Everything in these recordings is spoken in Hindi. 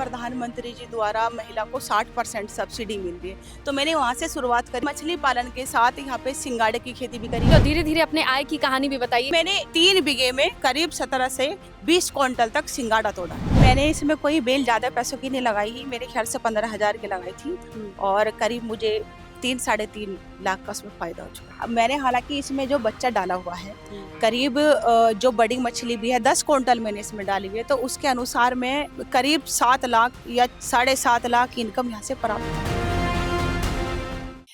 प्रधानमंत्री जी द्वारा महिला को 60% सब्सिडी मिल रही है, तो मैंने वहाँ से शुरुआत करी। मछली पालन के साथ यहाँ पे सिंगाड़े की खेती भी करी। तो धीरे धीरे अपने आय की कहानी भी बताइए। मैंने 3 बीघे में करीब 17 से 20 क्विंटल तक सिंगाड़ा तोड़ा। मैंने इसमें कोई बेल ज्यादा पैसों की नहीं लगाई ही, मेरे ख्याल से 15,000 की लगाई थी और करीब मुझे 3-3.5 लाख का उसमें फायदा हो चुका। अब मैंने हालांकि इसमें जो बच्चा डाला हुआ है करीब जो बड़ी मछली भी है 10 क्विंटल मैंने इसमें डाली हुई है, तो उसके अनुसार मैं करीब 7 लाख या 7.5 लाख इनकम यहाँ से प्राप्त।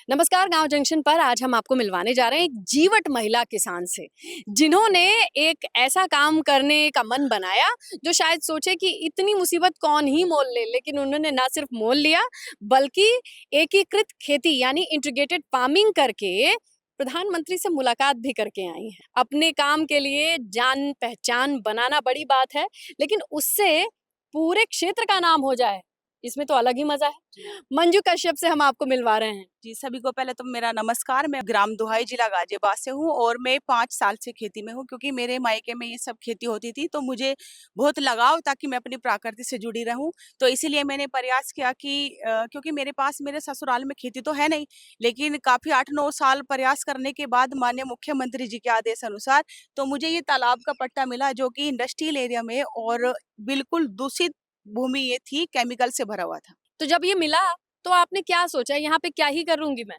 नमस्कार, गांव जंक्शन पर आज हम आपको मिलवाने जा रहे हैं एक जीवट महिला किसान से, जिन्होंने एक ऐसा काम करने का मन बनाया जो शायद सोचे कि इतनी मुसीबत कौन ही मोल ले, लेकिन उन्होंने ना सिर्फ मोल लिया बल्कि एकीकृत खेती यानी इंटीग्रेटेड फार्मिंग करके प्रधानमंत्री से मुलाकात भी करके आई हैं। अपने काम के लिए जान पहचान बनाना बड़ी बात है, लेकिन उससे पूरे क्षेत्र का नाम हो जाए, इसमें तो अलग ही मजा है। मंजू कश्यप से हम आपको मिलवा रहे हैं। जी, सभी को पहले तो मेरा नमस्कार। मैं ग्राम दुहाई जिला गाजियाबाद से हूँ और मैं 5 साल से खेती में हूँ, क्योंकि मेरे मायके में ये सब खेती होती थी, तो मुझे बहुत लगाव था कि मैं अपनी प्रकृति से जुड़ी रहूं। तो इसीलिए मैंने प्रयास किया कि क्योंकि मेरे ससुराल में खेती तो है नहीं, लेकिन काफी 8-9 साल प्रयास करने के बाद माननीय मुख्यमंत्री जी के आदेश अनुसार तो मुझे ये तालाब का पट्टा मिला, जो कि इंडस्ट्रियल एरिया में और बिल्कुल दूषित भूमि ये थी, केमिकल से भरा हुआ था। तो जब ये मिला तो आपने क्या सोचा, यहाँ पे क्या ही करूंगी मैं?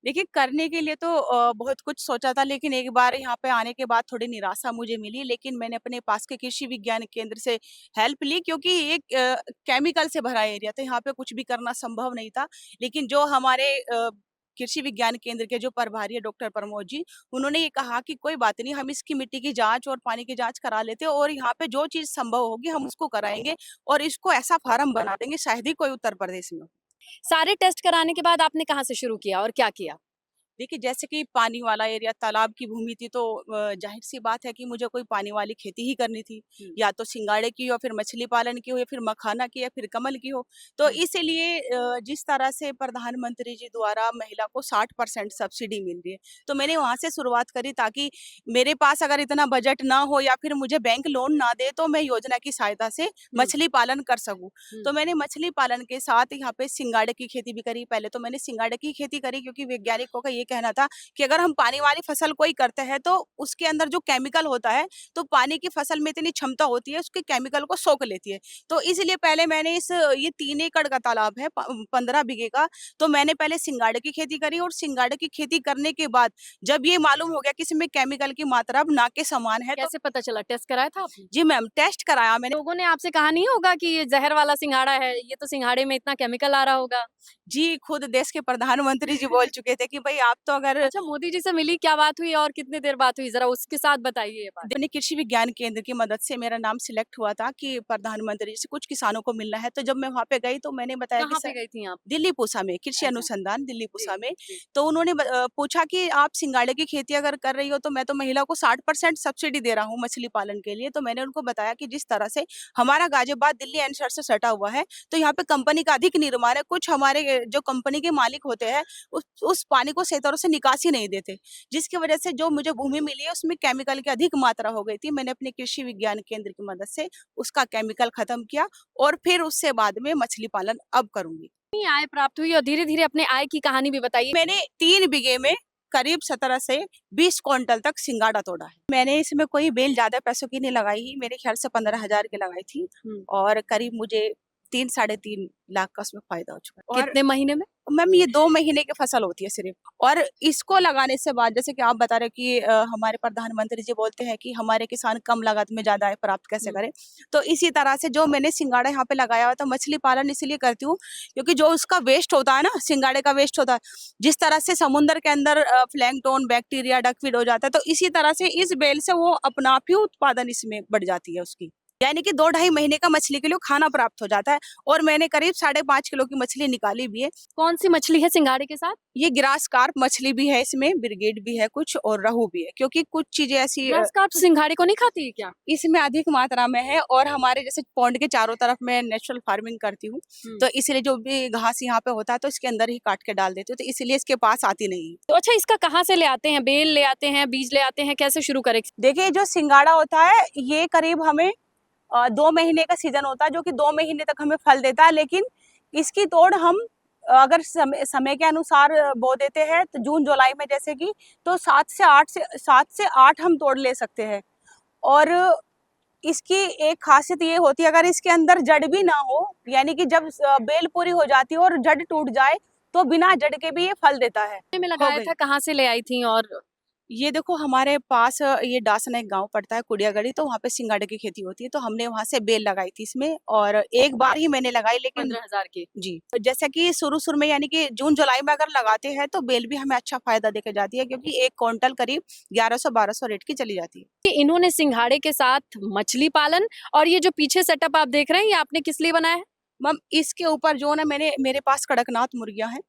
देखिए, करने के लिए तो बहुत कुछ सोचा था, लेकिन एक बार यहाँ पे आने के बाद थोड़ी निराशा मुझे मिली। लेकिन मैंने अपने पास के कृषि विज्ञान केंद्र से हेल्प ली, क्योंकि एक केमिकल से भरा एरिया था, यहाँ पे कुछ भी करना संभव नहीं था। लेकिन जो हमारे कृषि विज्ञान केंद्र के जो प्रभारी है डॉक्टर प्रमोद जी, उन्होंने ये कहा कि कोई बात नहीं, हम इसकी मिट्टी की जांच और पानी की जांच करा लेते हैं और यहाँ पे जो चीज संभव होगी हम उसको कराएंगे और इसको ऐसा फार्म बना देंगे, शायद ही कोई उत्तर प्रदेश में हो। सारे टेस्ट कराने के बाद आपने कहाँ से शुरू किया और क्या किया? देखिए, जैसे कि पानी वाला एरिया, तालाब की भूमि थी, तो ज़ाहिर-सी बात है कि मुझे कोई पानी वाली खेती ही करनी थी। या तो सिंगाड़े की हो, फिर मछली पालन की हो, या फिर मखाना की, या फिर कमल की हो। तो इसीलिए जिस तरह से प्रधानमंत्री जी द्वारा महिला को 60% सब्सिडी मिल रही है, तो मैंने वहाँ से शुरुआत करी, ताकि मेरे पास अगर इतना बजट ना हो या फिर मुझे बैंक लोन ना दे, तो मैं योजना की सहायता से मछली पालन कर सकूँ। तो मैंने मछली पालन के साथ यहाँ पे सिंगाड़े की खेती भी करी। पहले तो मैंने सिंगाड़े की खेती करी, क्योंकि वैज्ञानिकों का ये कहना था कि अगर हम पानी वाली फसल कोई करते हैं तो उसके अंदर जो केमिकल होता है, तो पानी की फसल में इतनी क्षमता होती है, उसके केमिकल को सोख लेती है। तो इसलिए पहले मैंने ये 3 एकड़ का तालाब है, 15 बीघे का, तो मैंने पहले सिंगाड़े की खेती करी और सिंगाड़े की खेती करने के बाद जब ये मालूम हो गया कि इसमें केमिकल की मात्रा अब ना के समान है, तो कैसे पता चला? टेस्ट कराया था आपने? जी मैम, टेस्ट कराया मैंने। लोगों ने आपसे कहा नहीं होगा कि ये जहर वाला सिंघाड़ा है, ये तो सिंघाड़े में इतना केमिकल आ रहा होगा? जी, खुद देश के प्रधानमंत्री जी बोल चुके थे कि भाई आप तो अगर अच्छा, मोदी जी से मिली, क्या बात हुई और कितनी देर बात हुई? जरा उसके साथ बताइए ये बात। अपने कृषि विज्ञान केंद्र की मदद से मेरा नाम सिलेक्ट हुआ था कि प्रधानमंत्री जी से कुछ किसानों को मिलना है। तो जब मैं वहाँ पे गई तो मैंने बताया कि कहाँ पे सर, गई थी आप? दिल्ली पूसा में कृषि अच्छा। अनुसंधान दिल्ली जी, पूसा में। जी। तो उन्होंने पूछा कि आप सिंगाड़े की खेती अगर कर रही हो, तो मैं तो महिला को 60% सब्सिडी दे रहा हूँ मछली पालन के लिए। तो मैंने उनको बताया कि जिस तरह से हमारा गाजियाबाद दिल्ली एनसीआर से सटा हुआ है, तो यहाँ पे कंपनी का अधिक निर्माण है। कुछ हमारे जो कंपनी के मालिक होते हैं, उस पानी को सही तरह से निकासी नहीं देते, जिसकी वजह से जो मुझे भूमि मिली है उसमें केमिकल की अधिक मात्रा हो गई थी। मैंने अपने कृषि विज्ञान केंद्र की मदद से उसका केमिकल खत्म किया और फिर उससे बाद में मछली पालन अब करूंगी। कितनी आय प्राप्त हुई और धीरे-धीरे अपने आय की कहानी भी बताइए। मैंने 3 बीघे में करीब 17 से 20 क्विंटल तक सिंगाड़ा तोड़ा है। मैंने इसमें कोई बेल ज्यादा पैसों की नहीं लगाई ही, मेरे ख्याल से 15,000 की लगाई थी और करीब मुझे 3-3.5 लाख का उसमें फायदा हो चुका है। और कितने महीने में? मैम, ये 2 महीने की फसल होती है सिर्फ। और इसको लगाने से बाद, जैसे कि आप बता रहे हो कि हमारे प्रधानमंत्री जी बोलते हैं कि हमारे किसान कम लागत में ज्यादा आय प्राप्त कैसे करें। तो इसी तरह से जो मैंने सिंगाड़ा यहाँ पे लगाया हुआ था, मछली पालन इसलिए करती हूँ क्योंकि जो उसका वेस्ट होता है ना, सिंगाड़े का वेस्ट होता है, जिस तरह से समुद्र के अंदर प्लैंकटन, बैक्टीरिया, डकवीड हो जाता है, तो इसी तरह से इस बेल से वो अपना आप ही उत्पादन इसमें बढ़ जाती है उसकी। यानी कि 2-2.5 महीने का मछली के लिए खाना प्राप्त हो जाता है और मैंने करीब 5.5 किलो की मछली निकाली भी है। कौन सी मछली है सिंघाड़े के साथ? ये ग्रास कार्प मछली भी है, इसमें ब्रिगेड भी है कुछ और रहू भी है, क्योंकि कुछ चीजें ऐसी ग्रास कार्प सिंघाड़े को नहीं खाती है क्या? इसमें अधिक मात्रा में है। और हमारे जैसे पौंड के चारों तरफ मैं नेचुरल फार्मिंग करती हूँ, तो इसलिए जो भी घास यहाँ पे होता है तो इसके अंदर ही काट के डाल देती हूँ, तो इसलिए इसके पास आती नहीं है। तो अच्छा, इसका कहाँ से ले आते हैं? बेल ले आते हैं, बीज ले आते हैं, कैसे शुरू करें? देखिए, जो सिंगाड़ा होता है ये करीब हमें 2 महीने का सीजन होता है, जो कि 2 महीने तक हमें फल देता है। लेकिन इसकी तोड़ हम अगर समय के अनुसार बो देते हैं, तो जून जुलाई में जैसे कि, तो 7 से 8 हम तोड़ ले सकते हैं। और इसकी एक खासियत ये होती है, अगर इसके अंदर जड़ भी ना हो, यानी कि जब बेल पूरी हो जाती है और जड़ टूट जाए, तो बिना जड़ के भी ये फल देता है। में लगाया था, कहाँ से ले आई थी? और ये देखो, हमारे पास ये डासना एक गांव पड़ता है, कुड़ियागढ़ी, तो वहाँ पे सिंगाड़े की खेती होती है, तो हमने वहाँ से बेल लगाई थी इसमें, और एक बार ही मैंने लगाई, लेकिन 15,000 की। जी, जैसा कि शुरू में, यानी कि जून जुलाई में अगर लगाते हैं, तो बेल भी हमें अच्छा फायदा देके जाती है, क्योंकि 1 क्विंटल करीब 1100-1200 रेट की चली जाती है। इन्होंने सिंघाड़े के साथ मछली पालन, और ये जो पीछे सेटअप आप देख रहे हैं, ये आपने किस लिए बनाया है? मैम, इसके ऊपर जो ना, मेरे पास कड़कनाथ मुर्गियां हैं,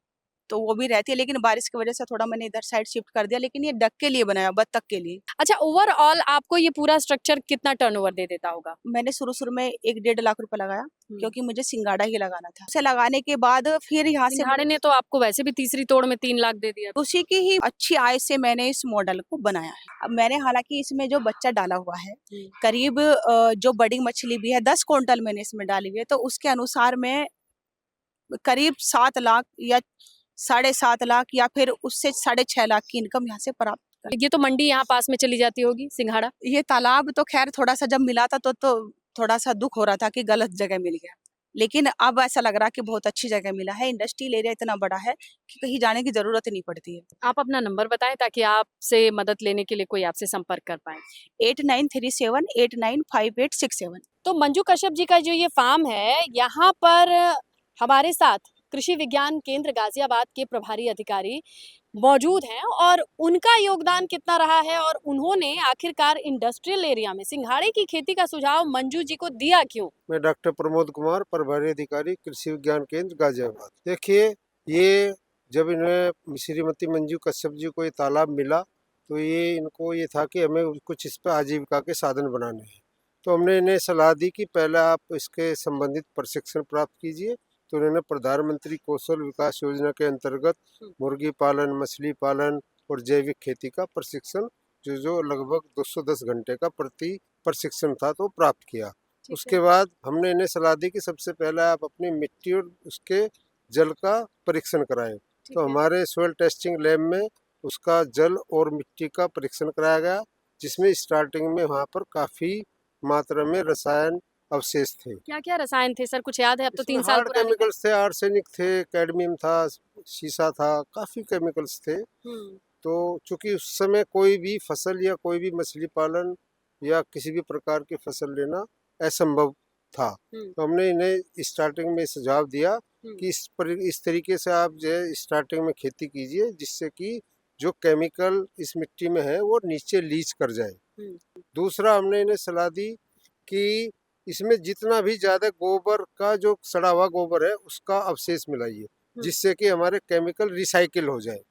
तो वो भी रहती है, लेकिन बारिश की वजह से थोड़ा मैंने इधर साइड शिफ्ट कर दिया, लेकिन ये डक के लिए बनाया, बत्तख के लिए। अच्छा, ओवरऑल आपको ये पूरा स्ट्रक्चर कितना टर्नओवर दे देता होगा? मैंने शुरू में 1-1.5 लाख रुपए लगाया, क्योंकि मुझे सिंगाड़ा ही लगाना था। उसे लगाने के बाद फिर यहाँ से सिंघाड़े ने तो आपको वैसे भी तीसरी तोड़ में 3 लाख दे दिया। उसी की ही अच्छी आय से मैंने इस मॉडल को बनाया है। अब मैंने हालांकि इसमें जो बच्चा डाला हुआ है, करीब जो बड़ी मछली भी है, 10 क्विंटल मैंने इसमें डाली हुई है, तो उसके अनुसार मैं करीब 7 लाख या 7.5 लाख, या फिर उससे 6.5 लाख की इनकम यहाँ से प्राप्त कर। ये तो मंडी यहाँ पास में चली जाती होगी सिंघाड़ा? ये तालाब तो खैर थोड़ा सा जब मिला था, तो थोड़ा सा दुख हो रहा था कि गलत जगह मिल गया, लेकिन अब ऐसा लग रहा कि बहुत अच्छी जगह मिला है। इंडस्ट्रियल एरिया इतना बड़ा है कि कहीं जाने की जरूरत ही नहीं पड़ती है। आप अपना नंबर बताएं, ताकि आपसे मदद लेने के लिए कोई आपसे संपर्क कर पाए। 8937895867। तो मंजू कश्यप जी का जो ये फार्म है, यहाँ पर हमारे साथ कृषि विज्ञान केंद्र गाजियाबाद के प्रभारी अधिकारी मौजूद हैं, और उनका योगदान कितना रहा है, और उन्होंने आखिरकार इंडस्ट्रियल एरिया में सिंघाड़े की खेती का सुझाव मंजू जी को दिया क्यों? मैं डॉक्टर प्रमोद कुमार, प्रभारी अधिकारी कृषि विज्ञान केंद्र गाजियाबाद। देखिए, ये जब इन्हें श्रीमती मंजू कश्यप जी को ये तालाब मिला, तो इनको ये था कि हमें कुछ इस पर आजीविका के साधन बनाने हैं। तो हमने इन्हें सलाह दी कि पहले आप इसके संबंधित प्रशिक्षण प्राप्त कीजिए। तो उन्होंने प्रधानमंत्री कौशल विकास योजना के अंतर्गत मुर्गी पालन, मछली पालन और जैविक खेती का प्रशिक्षण, जो लगभग 210 घंटे का प्रति प्रशिक्षण था, तो प्राप्त किया। उसके बाद हमने इन्हें सलाह दी कि सबसे पहले आप अपनी मिट्टी और उसके जल का परीक्षण कराएं। तो हमारे सोइल टेस्टिंग लैब में उसका जल और मिट्टी का परीक्षण कराया गया, जिसमें स्टार्टिंग में वहाँ पर काफ़ी मात्रा में रसायन अवशेष थे। क्या क्या रसायन थे सर, कुछ याद है? अब तो 3 साल पुराने केमिकल्स थे, आर्सेनिक थे, कैडमियम था, शीशा था, काफ़ी केमिकल्स थे। तो चूंकि उस समय कोई भी फसल या कोई भी मछली पालन या किसी भी प्रकार की फसल लेना असंभव था, तो हमने इन्हें स्टार्टिंग में सुझाव दिया कि इस तरीके से आप जो है स्टार्टिंग में खेती कीजिए, जिससे कि जो केमिकल इस मिट्टी में है वो नीचे लीच कर जाए। दूसरा, हमने इन्हें सलाह दी कि इसमें जितना भी ज़्यादा गोबर का, जो सड़ा हुआ गोबर है, उसका अवशेष मिलाइए, जिससे कि हमारे केमिकल रिसाइकिल हो जाए।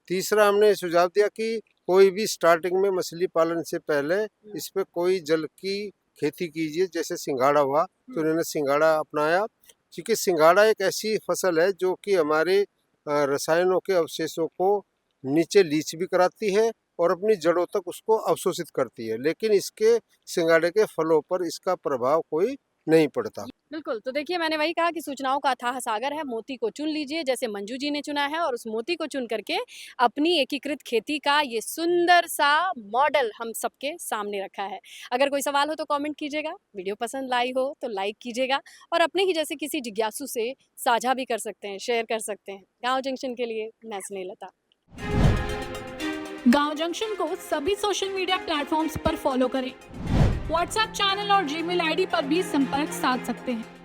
तीसरा, हमने सुझाव दिया कि कोई भी स्टार्टिंग में मछली पालन से पहले इस पे कोई जल की खेती कीजिए, जैसे सिंघाड़ा हुआ, तो उन्होंने सिंघाड़ा अपनाया, क्योंकि सिंघाड़ा एक ऐसी फसल है जो कि हमारे रसायनों के अवशेषों को नीचे लीच भी कराती है और अपनी जड़ों तक उसको अवशोषित करती है, लेकिन इसके सिंघाड़े के फलों पर इसका प्रभाव कोई नहीं पड़ता। बिल्कुल, तो देखिए, मैंने वही कहा कि सूचनाओं का अथाह सागर है, मोती को चुन लीजिए, जैसे मंजू जी ने चुना है, और उस मोती को चुन करके अपनी एकीकृत खेती का ये सुंदर सा मॉडल हम सबके सामने रखा है। अगर कोई सवाल हो तो कमेंट कीजिएगा, वीडियो पसंद आई हो तो लाइक कीजिएगा, और अपने ही जैसे किसी जिज्ञासु से साझा भी कर सकते हैं, शेयर कर सकते हैं। गाँव जंक्शन के लिए मैं स्नेहलता। गांव जंक्शन को सभी सोशल मीडिया प्लेटफॉर्म्स पर फॉलो करें। व्हाट्सएप चैनल और जीमेल आईडी पर भी संपर्क साध सकते हैं।